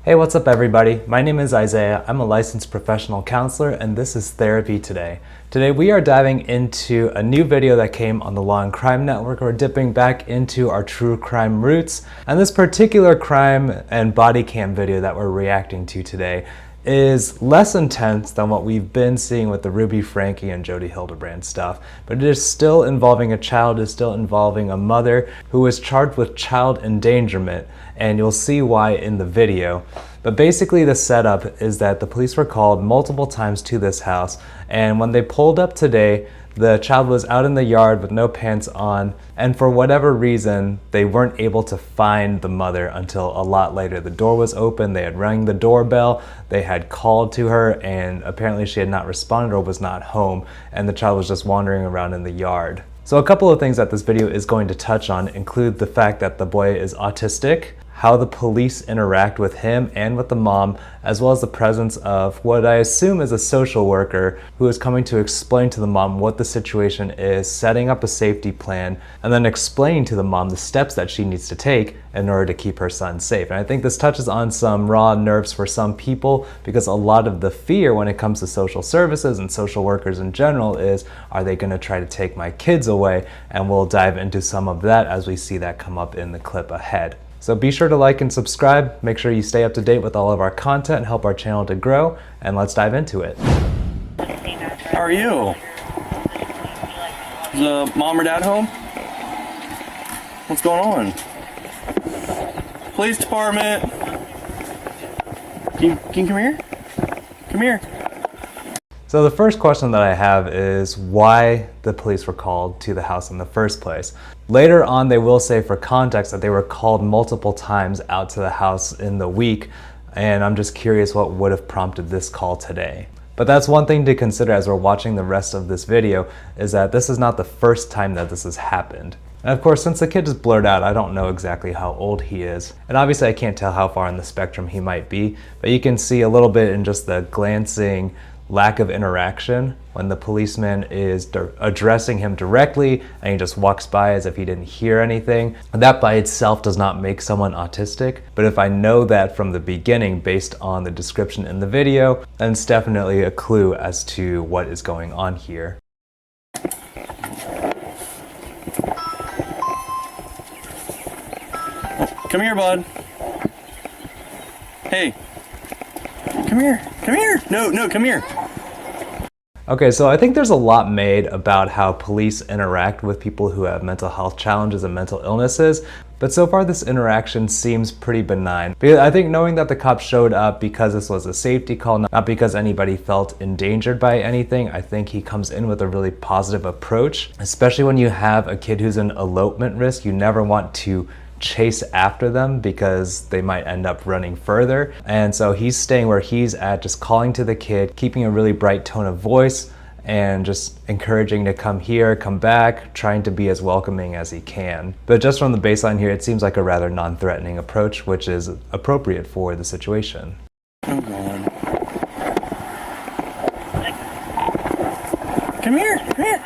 Hey, what's up everybody? My name is Isaiah. I'm a licensed professional counselor and this is Therapy Today. Today we are diving into a new video that came on the Law and Crime Network. We're dipping back into our true crime roots, and this particular crime and body cam video that we're reacting to today is less intense than what we've been seeing with the Ruby Franke and Jodi Hildebrand stuff, but it is still involving a child, it is still involving a mother who is charged with child endangerment, and you'll see why in the video. But basically the setup is that the police were called multiple times to this house, and when they pulled up today, the child was out in the yard with no pants on, and for whatever reason, they weren't able to find the mother until a lot later. The door was open, they had rang the doorbell, they had called to her, and apparently she had not responded or was not home, and the child was just wandering around in the yard. So a couple of things that this video is going to touch on include the fact that the boy is autistic, how the police interact with him and with the mom, as well as the presence of what I assume is a social worker who is coming to explain to the mom what the situation is, setting up a safety plan, and then explaining to the mom the steps that she needs to take in order to keep her son safe. And I think this touches on some raw nerves for some people, because a lot of the fear when it comes to social services and social workers in general is, are they going to try to take my kids away? And we'll dive into some of that as we see that come up in the clip ahead. So be sure to like and subscribe, make sure you stay up to date with all of our content and help our channel to grow, and let's dive into it. How are you? Is mom or dad home? What's going on? Police department. Can you come here? Come here. So the first question that I have is why the police were called to the house in the first place. Later on, they will say for context that they were called multiple times out to the house in the week, and I'm just curious what would have prompted this call today. But that's one thing to consider as we're watching the rest of this video, is that this is not the first time that this has happened. And of course, since the kid is blurred out, I don't know exactly how old he is. And obviously I can't tell how far on the spectrum he might be, but you can see a little bit in just the glancing lack of interaction when the policeman is addressing him directly and he just walks by as if he didn't hear anything. That by itself does not make someone autistic, but if I know that from the beginning based on the description in the video, then it's definitely a clue as to what is going on here. Come here, bud. Hey. Come here. Come here. No, come here. Okay, so I think there's a lot made about how police interact with people who have mental health challenges and mental illnesses, but so far this interaction seems pretty benign. Because I think knowing that the cops showed up because this was a safety call, not because anybody felt endangered by anything, I think he comes in with a really positive approach, especially when you have a kid who's an elopement risk. You never want to chase after them because they might end up running further. And so he's staying where he's at, just calling to the kid, keeping a really bright tone of voice, and just encouraging to come here, come back, trying to be as welcoming as he can. But just from the baseline here, it seems like a rather non-threatening approach, which is appropriate for the situation. Oh God. Come here, come here.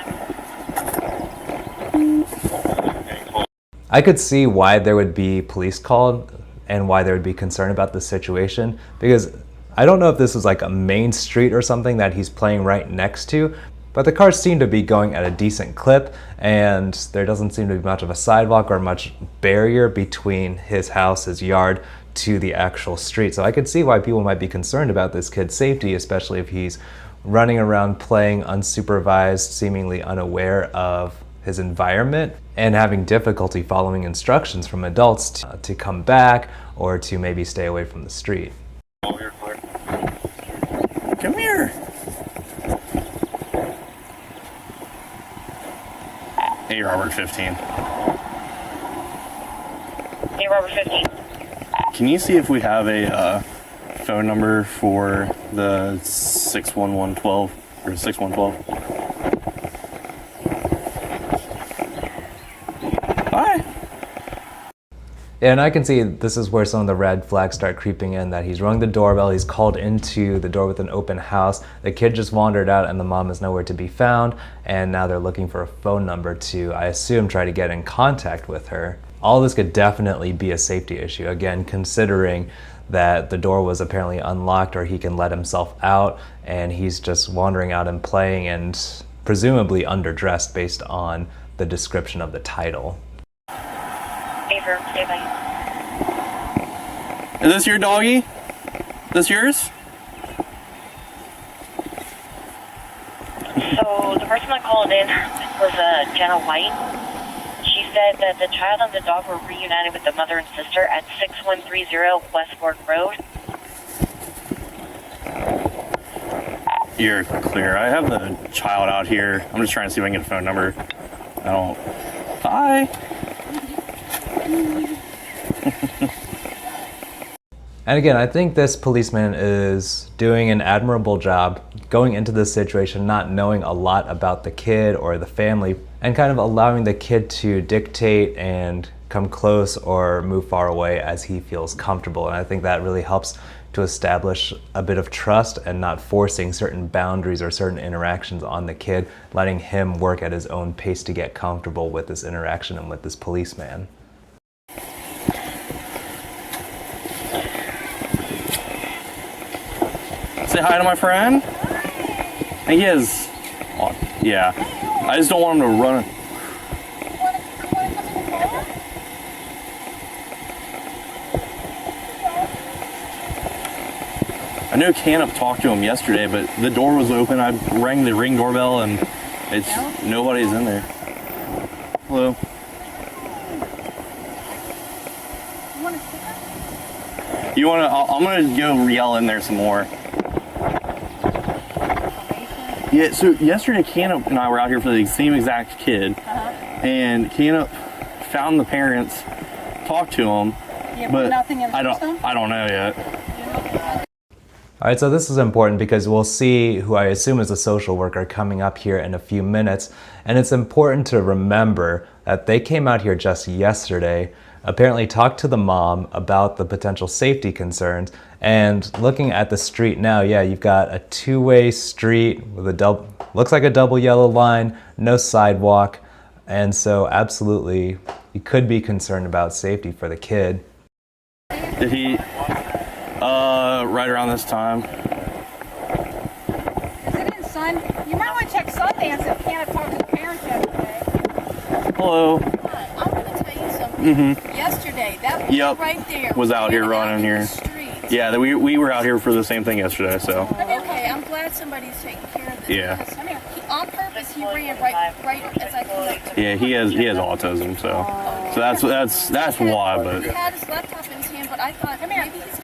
I could see why there would be police called and why there would be concern about the situation, because I don't know if this was like a main street or something that he's playing right next to, but the cars seem to be going at a decent clip, and there doesn't seem to be much of a sidewalk or much barrier between his house, his yard, to the actual street. So I could see why people might be concerned about this kid's safety, especially if he's running around playing unsupervised, seemingly unaware of his environment, and having difficulty following instructions from adults to come back or to maybe stay away from the street. Come here. Hey, Robert 15. Hey, Robert 15. Can you see if we have a phone number for the 61112 or 6112? Hi. And I can see this is where some of the red flags start creeping in, that he's rung the doorbell, he's called into the door with an open house, the kid just wandered out and the mom is nowhere to be found, and now they're looking for a phone number to, I assume, try to get in contact with her. All this could definitely be a safety issue, again, considering that the door was apparently unlocked or he can let himself out, and he's just wandering out and playing and presumably underdressed based on the description of the title. Favor, stay by. Is this your doggy? Is this yours? So the person that called in was Jenna White. She said that the child and the dog were reunited with the mother and sister at 6130 Westport Road. You're clear. I have the child out here. I'm just trying to see if I can get a phone number. I don't. Hi. And again, I think this policeman is doing an admirable job going into this situation, not knowing a lot about the kid or the family, and kind of allowing the kid to dictate and come close or move far away as he feels comfortable. And I think that really helps to establish a bit of trust and not forcing certain boundaries or certain interactions on the kid, letting him work at his own pace to get comfortable with this interaction and with this policeman. Say hi to my friend. He is. Oh, yeah. I just don't want him to run. I know Canup talked to him yesterday, but the door was open. I rang the ring doorbell and nobody's in there. Hello. You wanna? I'm gonna go yell in there some more. Yeah, so yesterday Canup and I were out here for the same exact kid, and Canup found the parents, talked to them, but nothing I don't know yet. All right, so this is important because we'll see who I assume is a social worker coming up here in a few minutes, and it's important to remember that they came out here just yesterday, apparently talked to the mom about the potential safety concerns, and looking at the street now, yeah, you've got a two-way street with a looks like a double yellow line, no sidewalk, and so absolutely you could be concerned about safety for the kid. Did he, right around this time? Is it in Sun? You might want to check Sundance if Can't talk to the parents yesterday. Hello. I'm going to tell you something. Yesterday, that was right there Was out here running here. Yeah, we were out here for the same thing yesterday, so. Okay, I'm glad somebody's taking care of this. Yeah. I mean, on purpose, he ran right as I came up. Yeah, he has autism, so that's why. But He had his laptop in his hand, but I thought maybe he's.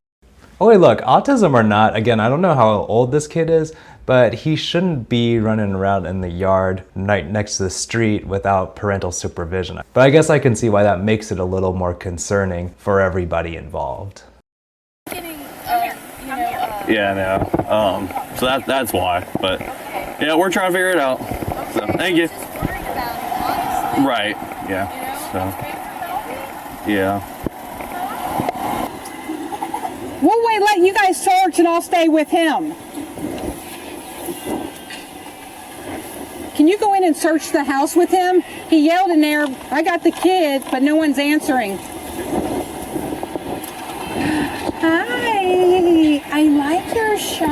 Oh wait, look, autism or not, again, I don't know how old this kid is, but he shouldn't be running around in the yard right next to the street without parental supervision. But I guess I can see why that makes it a little more concerning for everybody involved. yeah, no. So that's why. But yeah, we're trying to figure it out. So thank you. Right. Yeah. So yeah. We'll let you guys search and I'll stay with him. Can you go in and search the house with him? He yelled in there, I got the kids, but no one's answering. Hi, I like your shirt.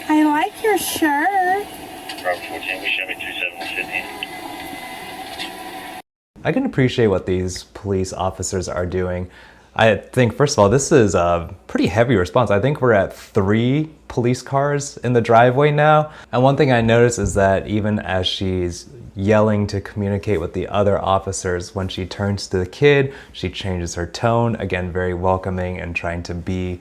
I like your shirt. I can appreciate what these police officers are doing. I think, first of all, this is a pretty heavy response. I think we're at 3 police cars in the driveway now. And one thing I noticed is that even as she's yelling to communicate with the other officers, when she turns to the kid, she changes her tone, again, very welcoming and trying to be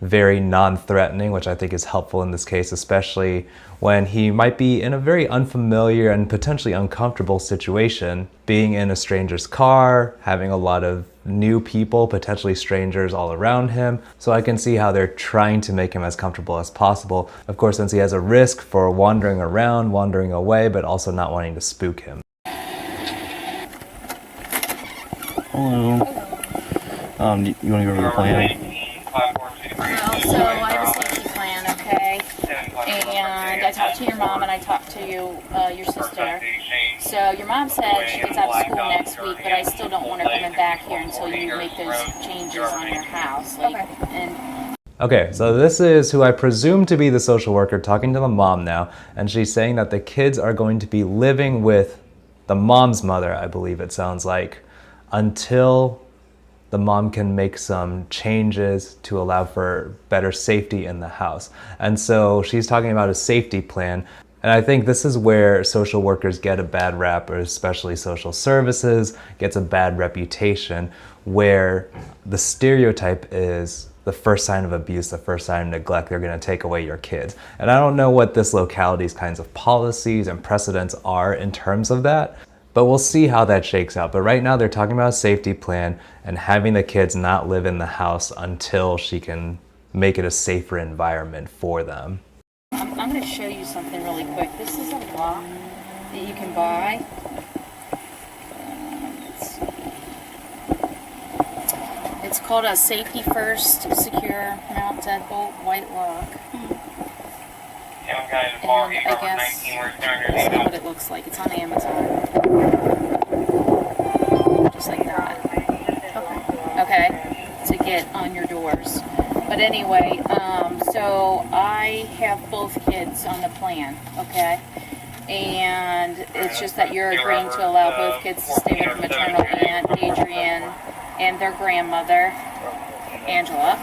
very non-threatening, which I think is helpful in this case, especially when he might be in a very unfamiliar and potentially uncomfortable situation, being in a stranger's car, having a lot of new people, potentially strangers all around him. So I can see how they're trying to make him as comfortable as possible. Of course, since he has a risk for wandering around, wandering away, but also not wanting to spook him. Hello. You want to go over the plan? So I just looked at the plan, okay? And I talked talked to your mom and I talked to your sister. So your mom said she gets out of school next week, but I still don't want her coming back here until you make those changes on your house. Okay, so this is who I presume to be the social worker talking to the mom now, and she's saying that the kids are going to be living with the mom's mother, I believe it sounds like, until the mom can make some changes to allow for better safety in the house. And so she's talking about a safety plan. And I think this is where social workers get a bad rap, or especially social services gets a bad reputation, where the stereotype is the first sign of abuse, the first sign of neglect, they're gonna take away your kids. And I don't know what this locality's kinds of policies and precedents are in terms of that, but we'll see how that shakes out. But right now they're talking about a safety plan and having the kids not live in the house until she can make it a safer environment for them. I'm going to show you something really quick. This is a lock that you can buy. It's called a Safety First Secure Mount Deadbolt White Lock. And I guess this is what it looks like. It's on Amazon. Just like that. Okay. To get on your doors. But anyway, so I have both kids on the plan, okay? And it's just that you're agreeing to allow both kids to stay with maternal aunt, Adrian, and their grandmother, Angela.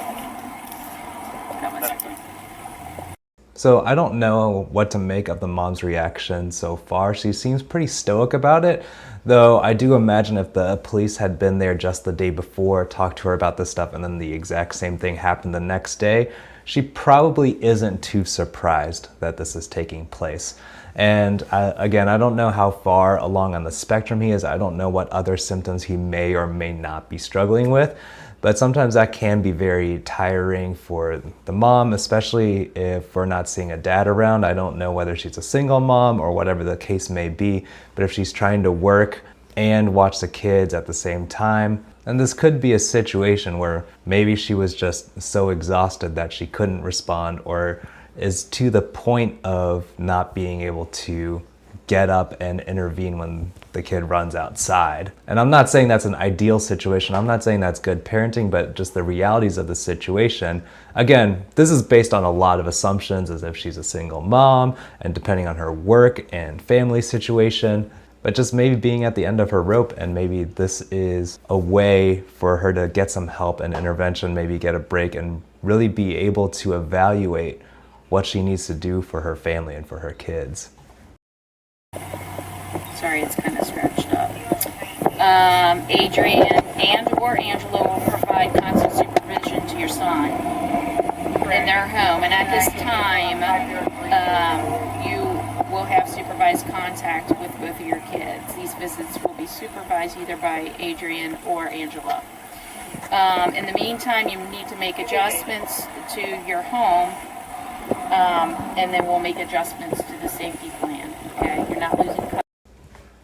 Hold on one second. So I don't know what to make of the mom's reaction so far. She seems pretty stoic about it, though I do imagine if the police had been there just the day before, talked to her about this stuff, and then the exact same thing happened the next day, she probably isn't too surprised that this is taking place. And again, I don't know how far along on the spectrum he is. I don't know what other symptoms he may or may not be struggling with. But sometimes that can be very tiring for the mom, especially if we're not seeing a dad around. I don't know whether she's a single mom or whatever the case may be, but if she's trying to work and watch the kids at the same time, then this could be a situation where maybe she was just so exhausted that she couldn't respond, or is to the point of not being able to get up and intervene when the kid runs outside. And I'm not saying that's an ideal situation. I'm not saying that's good parenting, but just the realities of the situation. Again, this is based on a lot of assumptions, as if she's a single mom and depending on her work and family situation, but just maybe being at the end of her rope, and maybe this is a way for her to get some help and intervention, maybe get a break and really be able to evaluate what she needs to do for her family and for her kids. Sorry, it's kind of scratched up. Adrian and or Angela will provide constant supervision to your son in their home. And at this time, you will have supervised contact with both of your kids. These visits will be supervised either by Adrian or Angela. In the meantime, you need to make adjustments to your home, and then we'll make adjustments to the safety plan. Okay, you're not losing.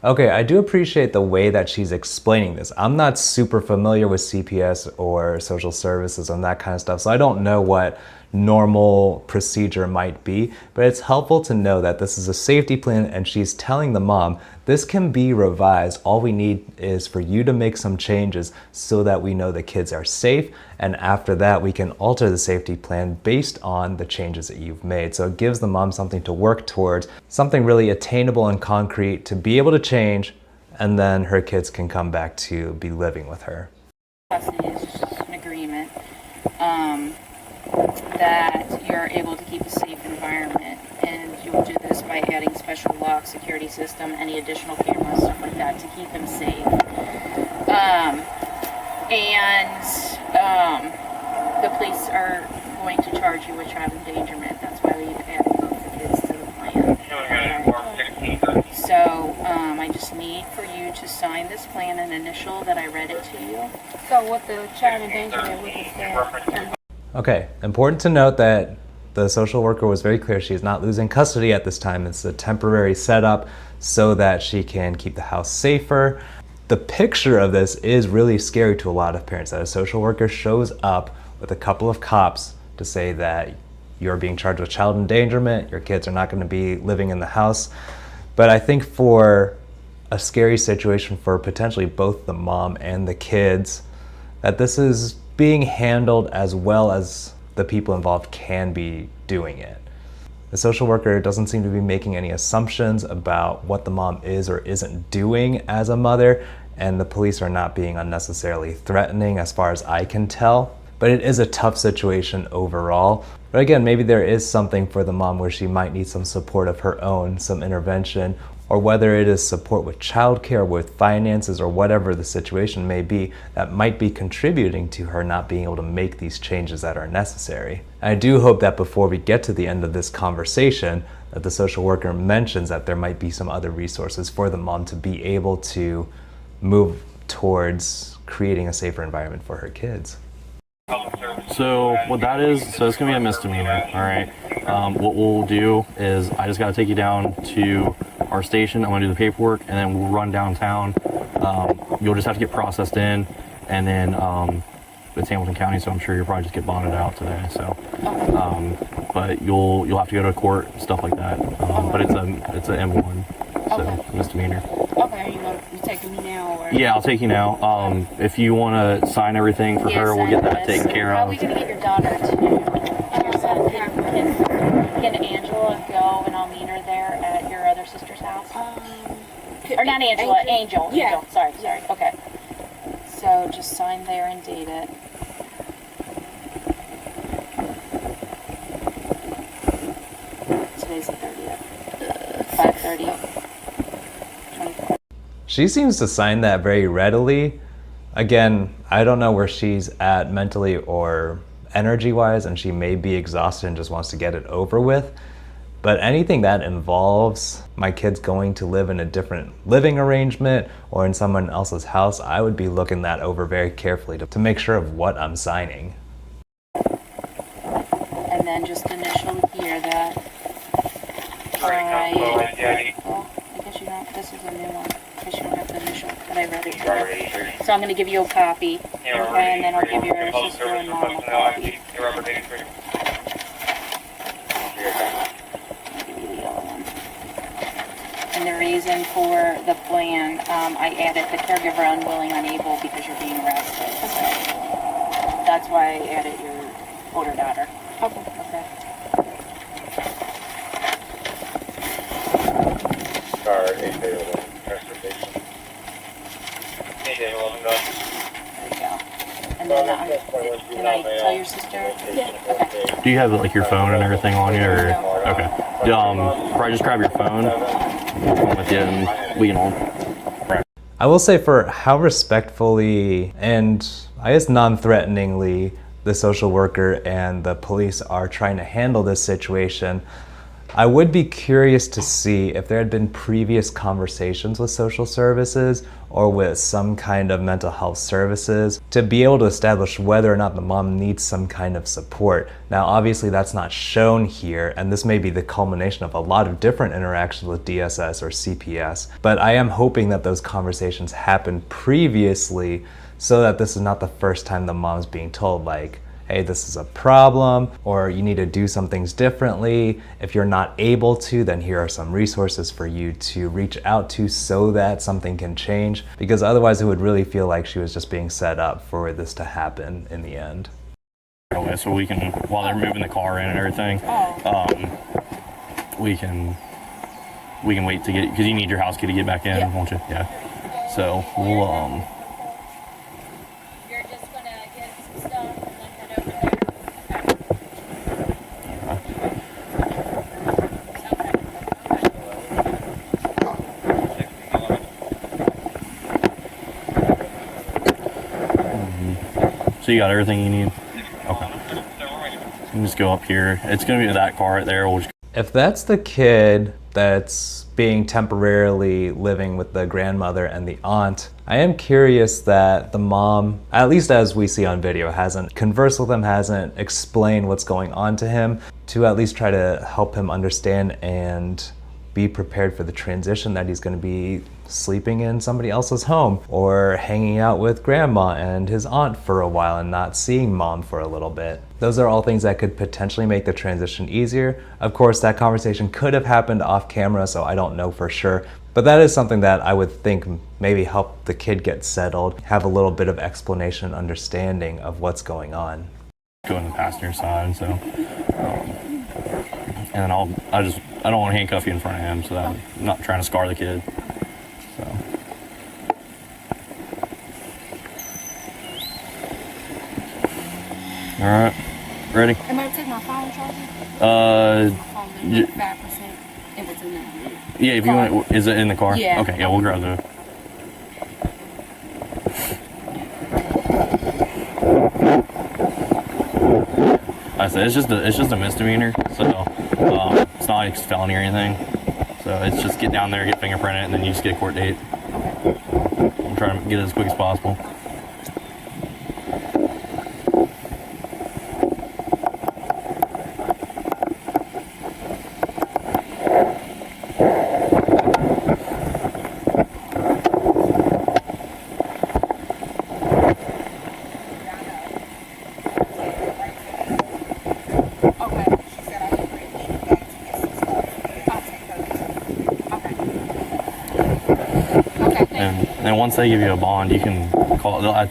Okay, I do appreciate the way that she's explaining this. I'm not super familiar with CPS or social services and that kind of stuff, so I don't know what normal procedure might be, but it's helpful to know that this is a safety plan and she's telling the mom, this can be revised. All we need is for you to make some changes so that we know the kids are safe, and after that we can alter the safety plan based on the changes that you've made. So it gives the mom something to work towards, something really attainable and concrete to be able to change, and then her kids can come back to be living with her. Custody is just an agreement that you're able to keep a safe environment, and you'll do this by adding special lock, security system, any additional cameras, stuff like that to keep him safe. The police are going to charge you with child endangerment. That's why we've added both the kids to the plan. So I just need for you to sign this plan and initial that I read it to you. So with the child endangerment, we can Okay, important to note that the social worker was very clear she is not losing custody at this time. It's a temporary setup so that she can keep the house safer. The picture of this is really scary to a lot of parents, that a social worker shows up with a couple of cops to say that you're being charged with child endangerment, your kids are not going to be living in the house. But I think for a scary situation for potentially both the mom and the kids, that this is being handled as well as the people involved can be doing it. The social worker doesn't seem to be making any assumptions about what the mom is or isn't doing as a mother, and the police are not being unnecessarily threatening as far as I can tell. But it is a tough situation overall. But again, maybe there is something for the mom where she might need some support of her own, some intervention, or whether it is support with childcare, with finances, or whatever the situation may be that might be contributing to her not being able to make these changes that are necessary. And I do hope that before we get to the end of this conversation, that the social worker mentions that there might be some other resources for the mom to be able to move towards creating a safer environment for her kids. So what that is, so it's gonna be a misdemeanor, all right? What we'll do is I just gotta take you down to our station. I'm gonna do the paperwork, and then we'll run downtown. You'll just have to get processed in, and then it's Hamilton County, so I'm sure you'll probably just get bonded out today. So, but you'll have to go to court, stuff like that. But it's a M1, so misdemeanor. Okay, you taking me now? Or? Yeah, I'll take you now. If you want to sign everything for her, we'll get that taken care How of. are we going to get your daughter to your son? Can Angela go and I'll meet her there at your other sister's house? Or not Angela, Angel. Yeah. Angel. Sorry. Okay. So just sign there and date it. Today's the 30th. 5:30. She seems to sign that very readily. Again, I don't know where she's at mentally or energy-wise, and she may be exhausted and just wants to get it over with. But anything that involves my kids going to live in a different living arrangement or in someone else's house, I would be looking that over very carefully to make sure of what I'm signing. And then just initial here that. Alright. Well, I guess you don't, this is a new one. I guess you don't have to initial, but I read it here. So I'm going to give you a copy, and then I'll give your sister and mom a copy. I'll give you the other one. And the reason for the plan, I added the caregiver unwilling, unable because you're being arrested. So that's why I added your older daughter. Okay. Car 811 transportation. 811 go. There you go. And then can I tell your sister? Yeah. Okay. Do you have like your phone and everything on you, or okay? Probably just grab your phone with you, and we can all. I will say, for how respectfully and I guess non-threateningly the social worker and the police are trying to handle this situation, I would be curious to see if there had been previous conversations with social services or with some kind of mental health services to be able to establish whether or not the mom needs some kind of support. Now, obviously that's not shown here, and this may be the culmination of a lot of different interactions with DSS or CPS, but I am hoping that those conversations happened previously so that this is not the first time the mom's being told, like, hey, this is a problem, or you need to do some things differently. If you're not able to, then here are some resources for you to reach out to so that something can change, because otherwise it would really feel like she was just being set up for this to happen in the end. So we can, while they're moving the car in and everything, we can wait to get, because you need your house key to get back in, won't you? Yeah. So we'll You're just going to get some stuff and then head over there? So you got everything you need? Okay. You can just go up here. It's going to be that car right there. We'll just... If that's the kid that's being temporarily living with the grandmother and the aunt, I am curious that the mom, at least as we see on video, hasn't conversed with him, hasn't explained what's going on to him, to at least try to help him understand and be prepared for the transition that he's going to be sleeping in somebody else's home or hanging out with grandma and his aunt for a while and not seeing mom for a little bit. Those are all things that could potentially make the transition easier. Of course, that conversation could have happened off camera, so I don't know for sure. But that is something that I would think maybe help the kid get settled, have a little bit of explanation and understanding of what's going on. Go on the passenger side, so and I don't want to handcuff you in front of him, so that I'm not trying to scar the kid. So. All right, ready? Am I gonna take my phone charger? My phone 5% if it's in there. Yeah, if you want, is it in the car? Yeah. Okay, yeah, we'll grab the. I said it's just a misdemeanor, so it's not like a felony or anything. So it's just get down there, get fingerprinted, and then you just get a court date. I'm trying to get it as quick as possible. And once they give you a bond, you can call. They'll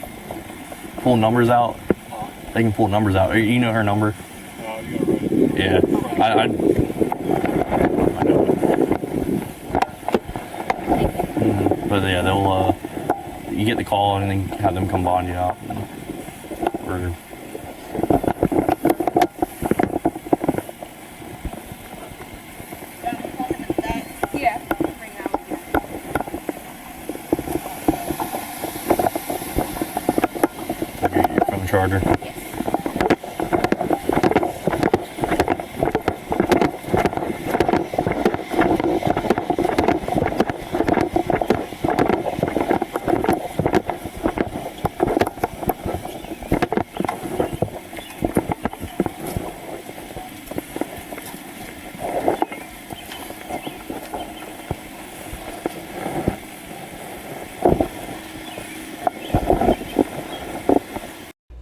pull numbers out. They can pull numbers out. You know her number? Yeah. I know. But yeah, they'll. You get the call and then have them come bond you out. Or, charger.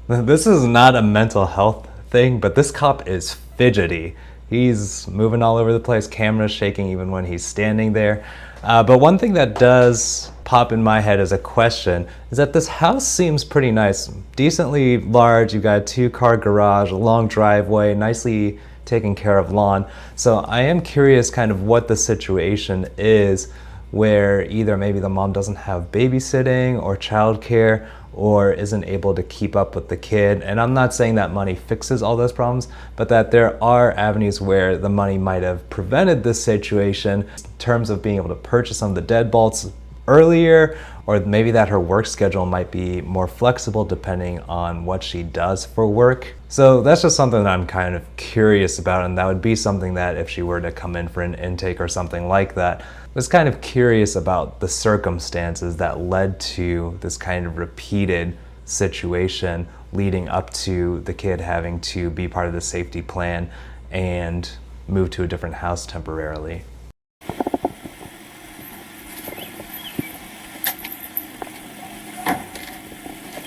This is not a mental health thing, but this cop is fidgety. He's moving all over the place, camera's shaking even when he's standing there. But one thing that does pop in my head as a question is that this house seems pretty nice, decently large. You've got a 2-car garage, a long driveway, nicely taken care of lawn. So I am curious kind of what the situation is where either maybe the mom doesn't have babysitting or childcare or isn't able to keep up with the kid. And I'm not saying that money fixes all those problems, but that there are avenues where the money might have prevented this situation in terms of being able to purchase some of the deadbolts earlier, or maybe that her work schedule might be more flexible depending on what she does for work. So that's just something that I'm kind of curious about, and that would be something that if she were to come in for an intake or something like that, I was kind of curious about the circumstances that led to this kind of repeated situation leading up to the kid having to be part of the safety plan and move to a different house temporarily.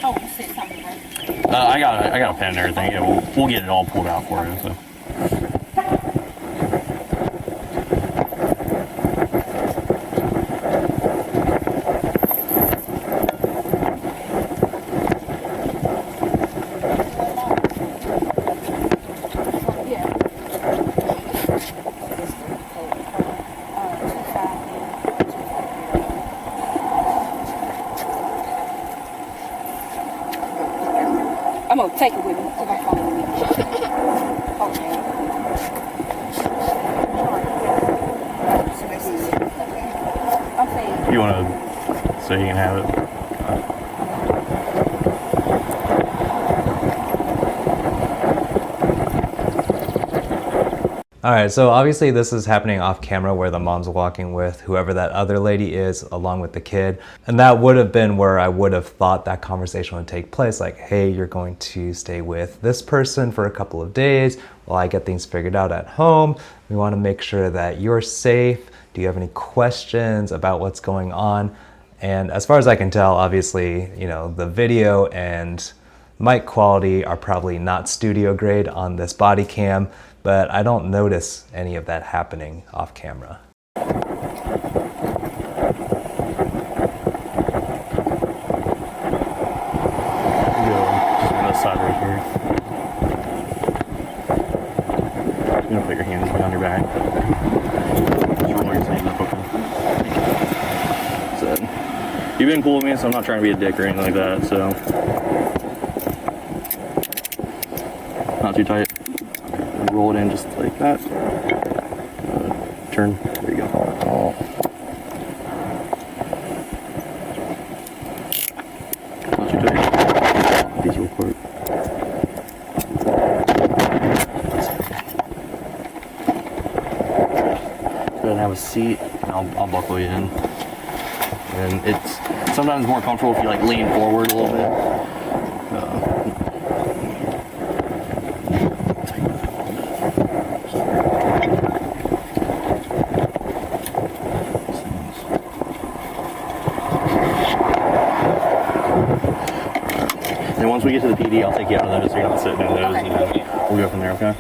Oh, you said something, right? I got a pen and everything. Yeah, we'll get it all pulled out for you. So. I'm gonna take it with me to my phone with me. Okay. You want to, so you can have it? All right, so obviously this is happening off camera where the mom's walking with whoever that other lady is along with the kid. And that would have been where I would have thought that conversation would take place. Like, hey, you're going to stay with this person for a couple of days while I get things figured out at home. We want to make sure that you're safe. Do you have any questions about what's going on? And as far as I can tell, obviously, you know, the video and mic quality are probably not studio grade on this body cam, but I don't notice any of that happening off camera. You're gonna put your hands behind your back. Just roll your thing up, okay? So, you've been cool with me, so I'm not trying to be a dick or anything like that, so. Not too tight. Roll it in just like that. Turn. There you go. Not too tight. These real quick. Go ahead and have a seat, and I'll buckle you in. And it's sometimes more comfortable if you like lean forward a little bit. And once we get to the PD, I'll take you out of those so you're not sitting in those, and then we'll go from there, okay?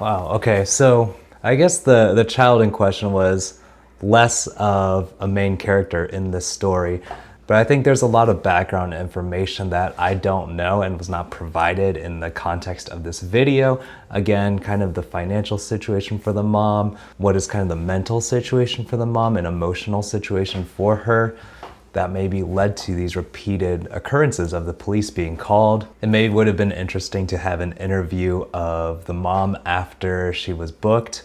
Wow, okay, so I guess the child in question was less of a main character in this story, but I think there's a lot of background information that I don't know and was not provided in the context of this video. Again, kind of the financial situation for the mom, what is kind of the mental situation for the mom, and emotional situation for her that maybe led to these repeated occurrences of the police being called. It maybe would have been interesting to have an interview of the mom after she was booked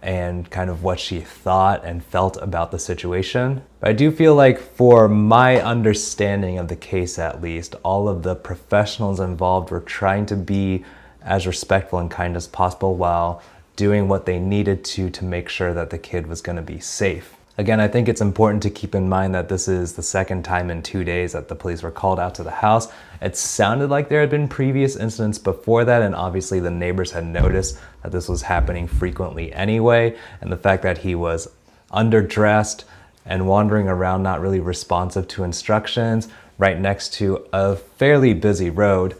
and kind of what she thought and felt about the situation. But I do feel like, for my understanding of the case at least, all of the professionals involved were trying to be as respectful and kind as possible while doing what they needed to make sure that the kid was going to be safe. Again, I think it's important to keep in mind that this is the second time in 2 days that the police were called out to the house. It sounded like there had been previous incidents before that, and obviously the neighbors had noticed that this was happening frequently anyway, and the fact that he was underdressed and wandering around not really responsive to instructions right next to a fairly busy road,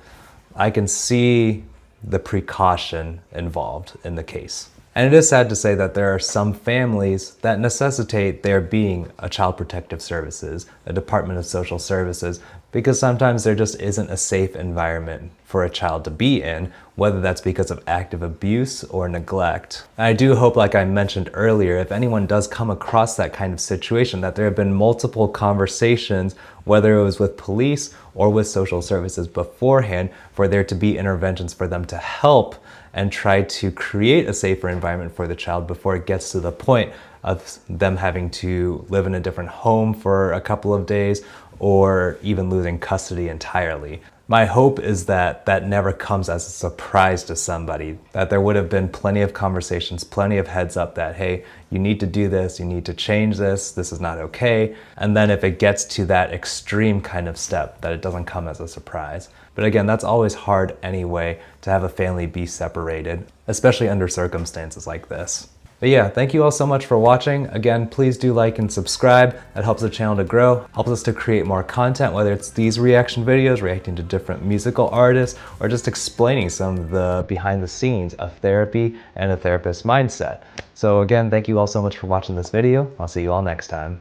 I can see the precaution involved in the case. And it is sad to say that there are some families that necessitate there being a Child Protective Services, a Department of Social Services, because sometimes there just isn't a safe environment for a child to be in, whether that's because of active abuse or neglect. And I do hope, like I mentioned earlier, if anyone does come across that kind of situation, that there have been multiple conversations, whether it was with police or with social services beforehand, for there to be interventions for them to help and try to create a safer environment for the child before it gets to the point of them having to live in a different home for a couple of days or even losing custody entirely. My hope is that that never comes as a surprise to somebody, that there would have been plenty of conversations, plenty of heads up that, hey, you need to do this, you need to change this is not okay. And then if it gets to that extreme kind of step, that it doesn't come as a surprise. But again, that's always hard anyway, to have a family be separated, especially under circumstances like this. But yeah, thank you all so much for watching. Again, please do like and subscribe. That helps the channel to grow, helps us to create more content, whether it's these reaction videos, reacting to different musical artists, or just explaining some of the behind the scenes of therapy and a therapist's mindset. So again, thank you all so much for watching this video. I'll see you all next time.